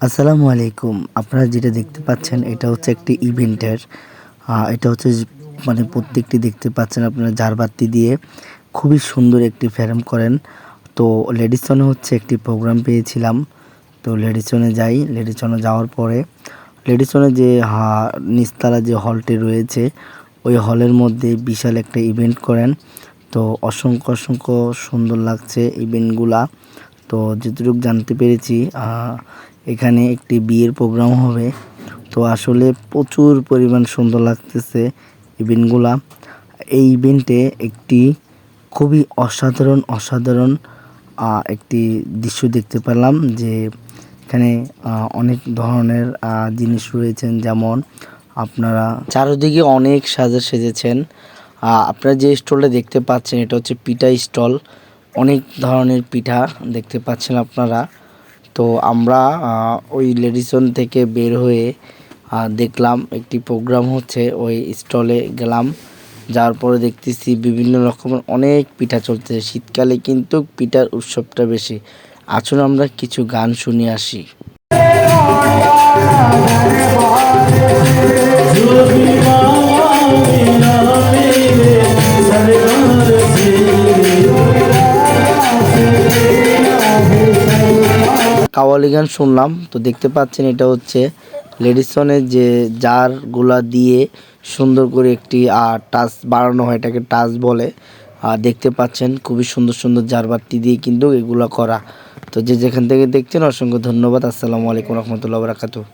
আসসালামু আলাইকুম। আপনারা যেটা দেখতে পাচ্ছেন এটা হচ্ছে একটি ইভেন্টের এটা হচ্ছে মানে প্রত্যেকটি দেখতে পাচ্ছেন আপনারা ঝাড়বাতি দিয়ে খুবই সুন্দর একটি ফ্রেম করেন। তো লেডিসনে হচ্ছে একটি প্রোগ্রাম পেয়েছিলাম। তো লেডিসনে যাই। লেডিসনে যাওয়ার পরে লেডিসনে যে নিচতলা যে হলটি রয়েছে ওই হলের মধ্যে বিশাল একটা ইভেন্ট করেন। তো অসংখ্য সুন্দর লাগছে ইভেন্টগুলা। তো যতটুকু জানতে পেরেছি এখানে একটি বিয়ের প্রোগ্রাম হবে। তো আসলে প্রচুর পরিমাণ সুন্দর লাগতেছে ইভেন্টগুলা। এই ইভেন্টে একটি খুবই অসাধারণ একটি দৃশ্য দেখতে পেলাম যে এখানে অনেক ধরনের জিনিস রয়েছেন, যেমন আপনারা চারিদিকে অনেক সেজেছেন। আপনারা যে স্টলটা দেখতে পাচ্ছেন এটা হচ্ছে পিঠা স্টল। অনেক ধরনের পিঠা দেখতে পাচ্ছেন আপনারা। তো আমরা ওই লেডিসন থেকে বের হয়ে দেখলাম একটি প্রোগ্রাম হচ্ছে, ওই স্টলে গেলাম। যাওয়ার পরে দেখতেছি বিভিন্ন রকমের অনেক পিঠা চলতেছে। শীতকালে কিন্তু পিঠার উৎসবটা বেশি। আসুন আমরা কিছু গান শুনে আসি। কাওয়ালি গান শুনলাম। তো দেখতে পাচ্ছেন এটা হচ্ছে লেডিসনের যে জারগুলা দিয়ে সুন্দর করে একটি টাচ বাড়ানো হয়, এটাকে টাচ বলে। দেখতে পাচ্ছেন খুবই সুন্দর জারবাতি দিয়ে কিন্তু এগুলা করা। তো যে যেখান থেকে দেখছেন অসংখ্য ধন্যবাদ। আসসালামু আলাইকুম রহমতুল্লাহ বারাকাতুহু।